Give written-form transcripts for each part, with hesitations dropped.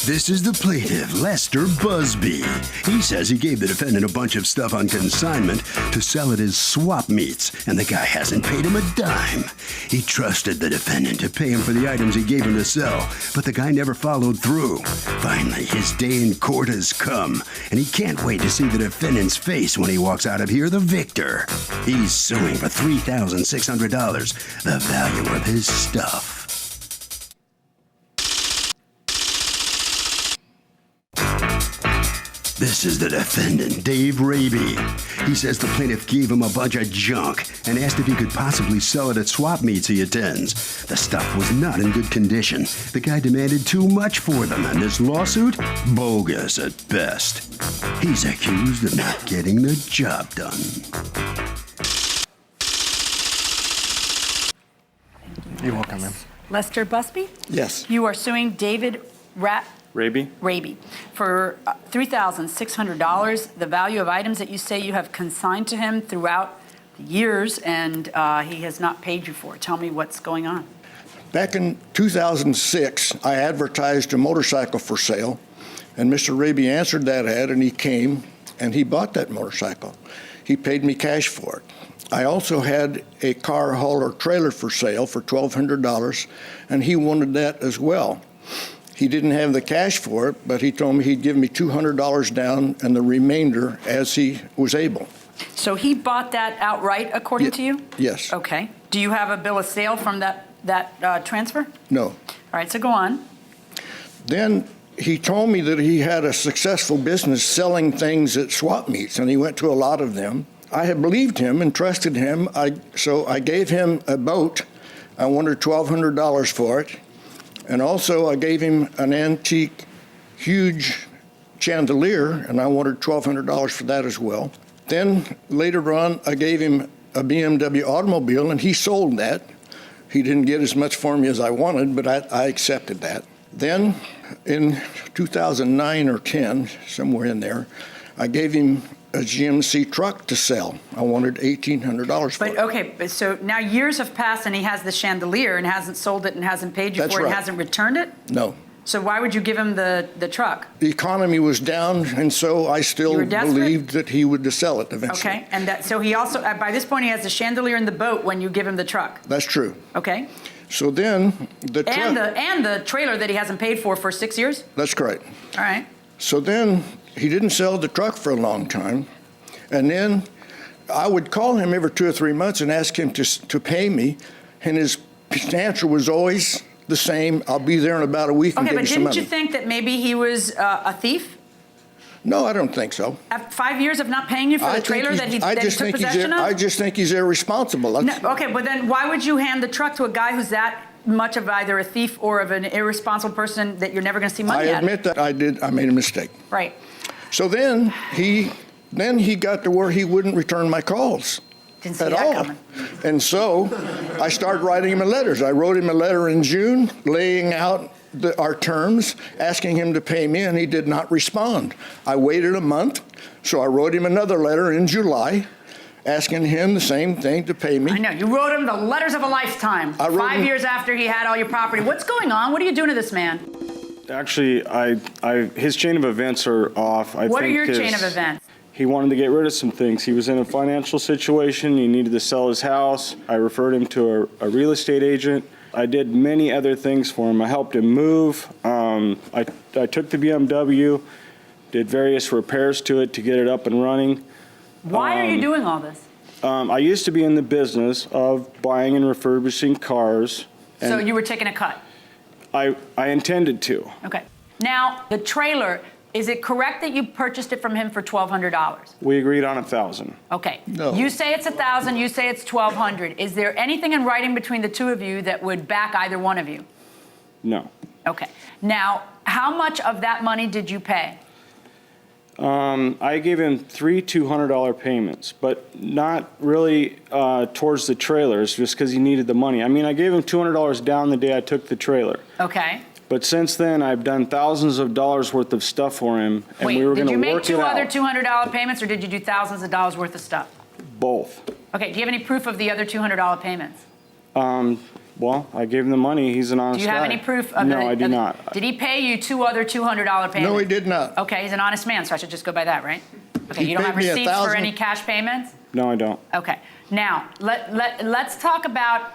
This is the plaintiff, Lester Busby. He says he gave the defendant a bunch of stuff on consignment to sell it as swap meets, and the guy hasn't paid him a dime. He trusted the defendant to pay him for the items he gave him to sell, but the guy never followed through. Finally, his day in court has come, and he can't wait to see the defendant's face when he walks out of here the victor. He's suing for $3,600, the value of his stuff. This is the defendant, Dave Raby. He says the plaintiff gave him a bunch of junk and asked if he could possibly sell it at swap meets he attends. The stuff was not in good condition. The guy demanded too much for them, and this lawsuit, bogus at best. He's accused of not getting the job done. You're welcome, ma'am. Lester Busby? Yes. You are suing David Raby for $3,600, the value of items that you say you have consigned to him throughout the years, and he has not paid you for. Tell me what's going on. Back in 2006, I advertised a motorcycle for sale, and Mr. Raby answered that ad, and he came, and he bought that motorcycle. He paid me cash for it. I also had a car hauler trailer for sale for $1,200, and he wanted that as well. He didn't have the cash for it, but he told me he'd give me $200 down and the remainder as he was able. So he bought that outright, according to you? Yes. Okay. Do you have a bill of sale from that transfer? No. All right, so go on. Then he told me that he had a successful business selling things at swap meets, and he went to a lot of them. I had believed him and trusted him, so I gave him a boat. I wanted $1,200 for it. And also, I gave him an antique, huge chandelier, and I wanted $1,200 for that as well. Then, later on, I gave him a BMW automobile, and he sold that. He didn't get as much for me as I wanted, but I accepted that. Then, in 2009 or 10, somewhere in there, I gave him a GMC truck to sell. I wanted $1,800 for it. But okay, so now years have passed and he has the chandelier and hasn't sold it and hasn't paid you That's for it right. and hasn't returned it? No. So why would you give him the truck? The economy was down, and so I still believed that he would sell it eventually. Okay, and so he also, by this point, he has the chandelier in the boat when you give him the truck. That's true. Okay. So then the truck. And the trailer that he hasn't paid for 6 years? That's correct. All right. So then he didn't sell the truck for a long time. And then I would call him every 2 or 3 months and ask him to pay me. And his answer was always the same: I'll be there in about a week and Okay, give but you some didn't money. you think that maybe he was a thief? No, I don't think so. After 5 years of not paying you for the trailer that he took possession of? I just think he's irresponsible. No, okay, but then why would you hand the truck to a guy who's that much of either a thief or of an irresponsible person that you're never going to see money I out of? admit that I made a mistake. Right. So then he got to where he wouldn't return my calls. Didn't see at that all. coming. And so I started writing him letters. I wrote him a letter in June laying out our terms, asking him to pay me, and he did not respond. I waited a month, so I wrote him another letter in July asking him the same thing, to pay me. I know. You wrote him the letters of a lifetime. 5 years after he had all your property. What's going on? What are you doing to this man? Actually, his chain of events are off. What are your chain of events? He wanted to get rid of some things. He was in a financial situation. He needed to sell his house. I referred him to a real estate agent. I did many other things for him. I helped him move. I took the BMW, did various repairs to it to get it up and running. Why are you doing all this? I used to be in the business of buying and refurbishing cars. So you were taking a cut? I intended to. Okay. Now, the trailer, is it correct that you purchased it from him for $1,200? We agreed on $1,000. Okay. No. You say it's $1,000, you say it's $1,200. Is there anything in writing between the two of you that would back either one of you? No. Okay. Now, how much of that money did you pay? I gave him 3 $200 payments, but not really towards the trailers, just because he needed the money. I mean, I gave him $200 down the day I took the trailer. Okay. But since then, I've done thousands of dollars worth of stuff for him, and we were going to work it out. Did you make 2 other $200 payments, or did you do thousands of dollars worth of stuff? Both. Okay. Do you have any proof of the other $200 payments? Well, I gave him the money. He's an honest Do you guy. have any proof of No, I do not. Did he pay you two other $200 payments? No, he did not. Okay, he's an honest man, so I should just go by that, right? Okay, He you don't have paid me receipts for $1,000. any cash payments? No, I don't. Okay, now, let's talk about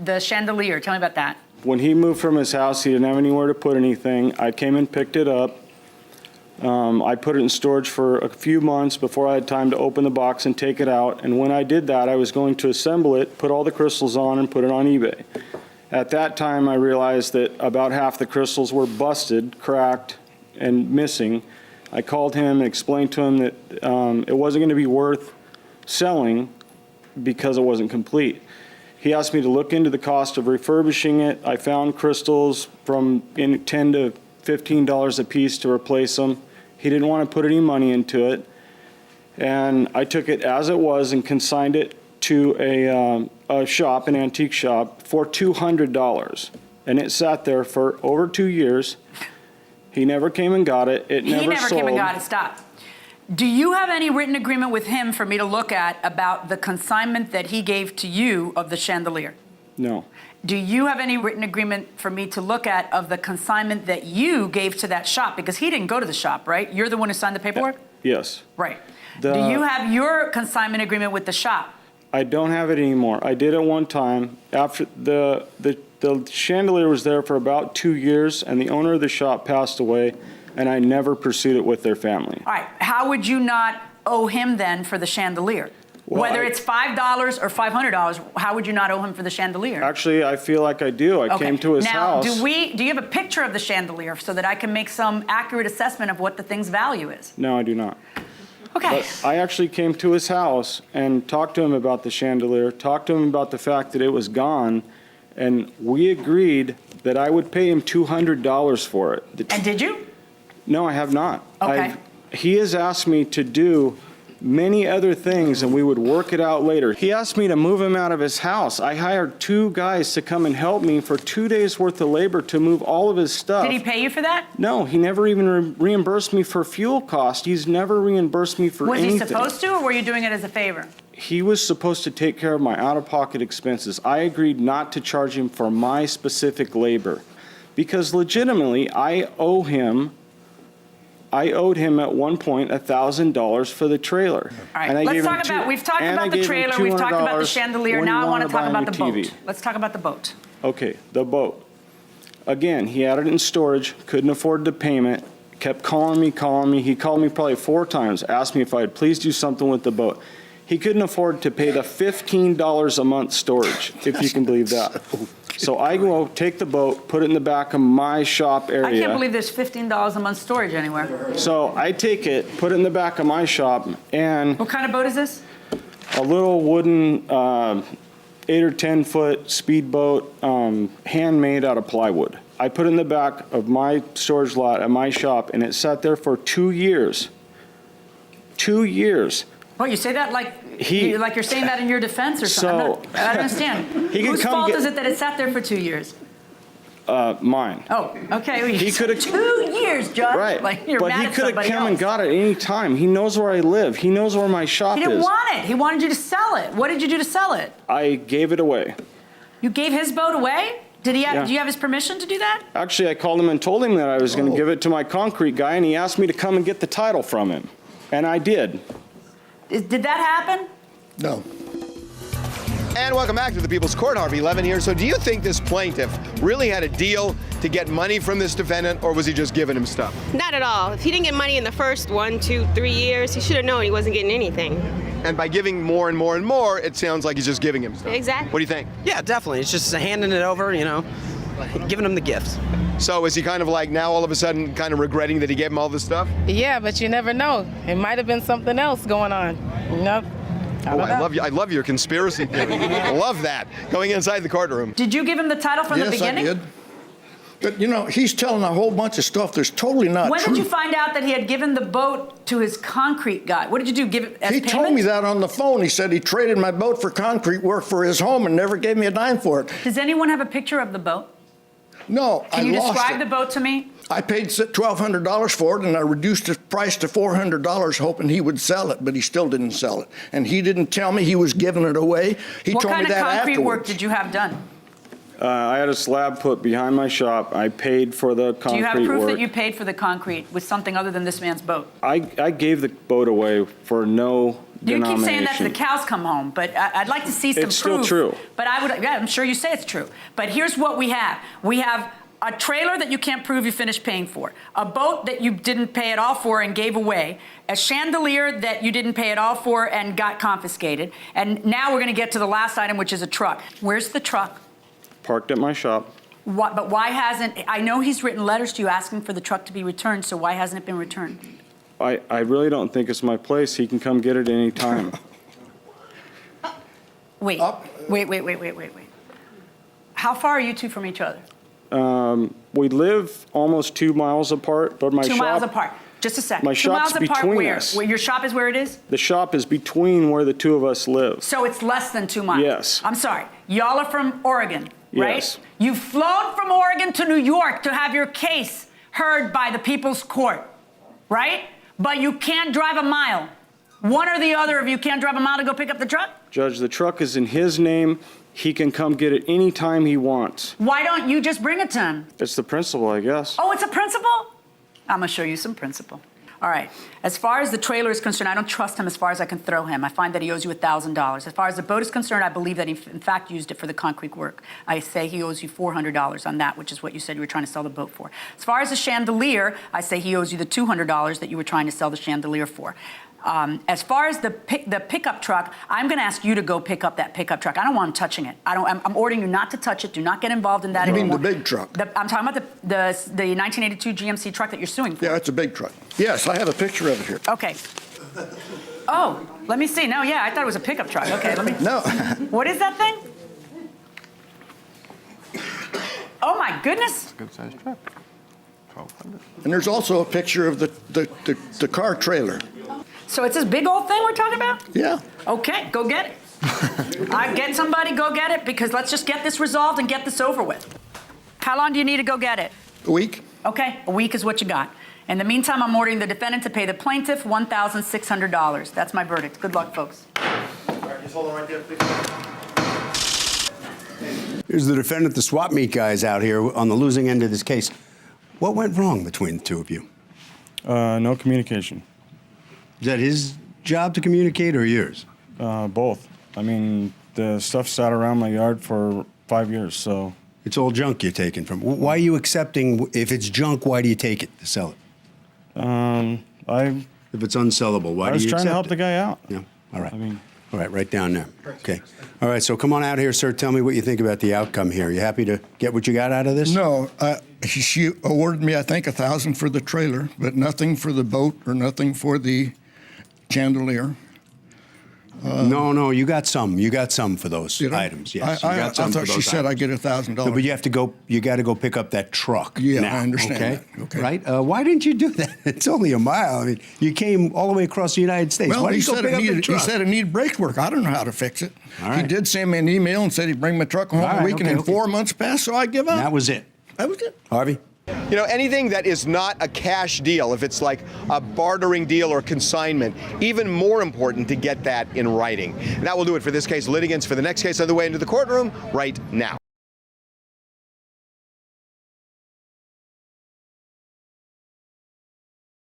the Chandelier. Tell me about that. When he moved from his house, he didn't have anywhere to put anything. I came and picked it up. I put it in storage for a few months before I had time to open the box and take it out. And when I did that, I was going to assemble it, put all the crystals on, and put it on eBay. At that time, I realized that about half the crystals were busted, cracked, and missing. I called him and explained to him that it wasn't going to be worth selling because it wasn't complete. He asked me to look into the cost of refurbishing it. I found crystals from $10 to $15 a piece to replace them. He didn't want to put any money into it. And I took it as it was and consigned it to a shop, an antique shop, for $200. And it sat there for over 2 years. He never came and got it. It never sold. He never came and got it. Stop. Do you have any written agreement with him for me to look at about the consignment that he gave to you of the Chandelier? No. Do you have any written agreement for me to look at of the consignment that you gave to that shop? Because he didn't go to the shop, right? You're the one who signed the paperwork? Yes. Right. Do you have your consignment agreement with the shop? I don't have it anymore. I did it one time. After the Chandelier was there for about 2 years, and the owner of the shop passed away, and I never pursued it with their family. All right. How would you not owe him then for the Chandelier? Well, Whether it's $5 or $500, how would you not owe him for the Chandelier? Actually, I feel like I do. I came to his house. Now, do you have a picture of the Chandelier so that I can make some accurate assessment of what the thing's value is? No, I do not. Okay. But I actually came to his house and talked to him about the Chandelier, talked to him about the fact that it was gone, and we agreed that I would pay him $200 for it. And did you? No, I have not. Okay. He has asked me to do many other things, and we would work it out later. He asked me to move him out of his house. I hired 2 guys to come and help me for 2 days worth of labor to move all of his stuff. Did he pay you for that? No, he never even reimbursed me for fuel cost. He's never reimbursed me for anything. Was he supposed to, or were you doing it as a favor? He was supposed to take care of my out-of-pocket expenses. I agreed not to charge him for my specific labor because legitimately I owed him at one point $1,000 for the trailer. All right, let's talk about, we've talked about the trailer, we've talked about the Chandelier, now I want to talk about the boat. Let's talk about the boat. Okay, the boat. Again, he had it in storage, couldn't afford the payment, kept calling me. He called me probably 4 times, asked me if I'd please do something with the boat. He couldn't afford to pay the $15 a month storage, if you can believe that. So I go take the boat, put it in the back of my shop area. I can't believe there's $15 a month storage anywhere. So I take it, put it in the back of my shop, and What kind of boat is this? a little wooden 8 or 10 foot speedboat, handmade out of plywood. I put it in the back of my storage lot at my shop, and it sat there for 2 years. 2 years. Well, you say that like you're saying that in your defense or something. I don't understand. Whose fault is it that it sat there for 2 years? Mine. Oh, okay. Well, He could have 2 years, Judge. Right, Like you're but mad he at could have somebody come else. and got it any time. He knows where I live. He knows where my shop He is. didn't want it. He wanted you to sell it. What did you do to sell it? I gave it away. You gave his boat away? Did he? Yeah. Do you have his permission to do that? Actually, I called him and told him that I was going to give it to my concrete guy, and he asked me to come and get the title from him, and I did. Did that happen? No. And welcome back to the People's Court. Harvey Levin here. So do you think this plaintiff really had a deal to get money from this defendant, or was he just giving him stuff? Not at all. If he didn't get money in the first 1, 2, 3 years, he should have known he wasn't getting anything. And by giving more and more and more, it sounds like he's just giving him stuff. Exactly. What do you think? Yeah, definitely. It's just handing it over, giving him the gifts. So is he kind of like now all of a sudden kind of regretting that he gave him all this stuff? Yeah, but you never know. It might have been something else going on. I love your conspiracy theory. I love that. Going inside the courtroom. Did you give him the title from the beginning? Yes, I did. But, he's telling a whole bunch of stuff that's totally not When true. did you find out that he had given the boat to his concrete guy? What did you do? Give it as He payment? told me that on the phone. He said he traded my boat for concrete work for his home and never gave me a dime for it. Does anyone have a picture of the boat? No, I Can you lost describe it. the boat to me? I paid $1,200 for it, and I reduced the price to $400, hoping he would sell it, but he still didn't sell it. And he didn't tell me he was giving it away. He What told kind me of that concrete afterwards. work did you have done? I had a slab put behind my shop. I paid for the concrete work. Do you have proof that you paid for the concrete with something other than this man's boat? I gave the boat away for no You denomination. keep saying that till the cows come home, but I'd like to see some proof. It's still true. But I'm sure you say it's true. But here's what we have. We have a trailer that you can't prove you finished paying for, a boat that you didn't pay at all for and gave away, a chandelier that you didn't pay at all for and got confiscated, and now we're going to get to the last item, which is a truck. Where's the truck? Parked at my shop. But why hasn't, I know he's written letters to you asking for the truck to be returned, so why hasn't it been returned? I really don't think it's my place. He can come get it any time. Wait. How far are you two from each other? We live almost 2 miles apart, but my shop... 2 miles apart. Just a second. My 2 miles shop's apart between where? us. Where your shop is where it is? The shop is between where the two of us live. So it's less than 2 miles? Yes. I'm sorry. Y'all are from Oregon, right? Yes. You've flown from Oregon to New York to have your case heard by the People's Court, right? But you can't drive a mile. One or the other of you can't drive a mile to go pick up the truck? Judge, the truck is in his name. He can come get it any time he wants. Why don't you just bring it to him? It's the principle, I guess. Oh, it's a principle? I'm going to show you some principle. All right. As far as the trailer is concerned, I don't trust him as far as I can throw him. I find that he owes you $1,000. As far as the boat is concerned, I believe that he, in fact, used it for the concrete work. I say he owes you $400 on that, which is what you said you were trying to sell the boat for. As far as the chandelier, I say he owes you the $200 that you were trying to sell the chandelier for. As far as the pickup truck, I'm going to ask you to go pick up that pickup truck. I don't want him touching it. I'm ordering you not to touch it. Do not get involved in that anymore. You mean the big truck? I'm talking about the 1982 GMC truck that you're suing for. Yeah, it's a big truck. Yes, I have a picture of it here. Okay. Oh, let me see. No, yeah, I thought it was a pickup truck. Okay, let me. No. What is that thing? Oh my goodness. Good sized truck. 1,200. And there's also a picture of the car trailer. So it's this big old thing we're talking about? Yeah. Okay, go get it. Get somebody, go get it, because let's just get this resolved and get this over with. How long do you need to go get it? A week. Okay, a week is what you got. In the meantime, I'm ordering the defendant to pay the plaintiff $1,600. That's my verdict. Good luck, folks. All right, just hold on right there, please. Here's the defendant. The swap meet guy's out here on the losing end of this case. What went wrong between the two of you? No communication. Is that his job to communicate or yours? Both. I mean, the stuff sat around my yard for 5 years, so... It's all junk you're taking from. Why are you accepting, if it's junk, why do you take it to sell it? If it's unsellable, why do you accept it? I was trying to help the guy out. Yeah, all right. I mean... All right, right down there. Okay. All right, so come on out here, sir. Tell me what you think about the outcome here. You happy to get what you got out of this? No, she awarded me, I think, $1,000 for the trailer, but nothing for the boat or nothing for the chandelier. No, you got some. You got some for those items. Yes, you I got some for thought those she said I get $1,000. No, but you have to go. You got to go pick up that truck. Yeah, now, I understand okay? that. Okay. Right? Why didn't you do that? It's only a mile. I mean, you came all the way across the United States. Well, Why he didn't you go said, pick up the truck? he said it needed brake work. I don't know how to fix it. All right. He did send me an email and said he'd bring my truck home a week, and then 4 months passed, so I give up. That was it. That was it. Harvey? You know, anything that is not a cash deal, if it's like a bartering deal or consignment, even more important to get that in writing. And that will do it for this case. Litigants for the next case on the way into the courtroom right now.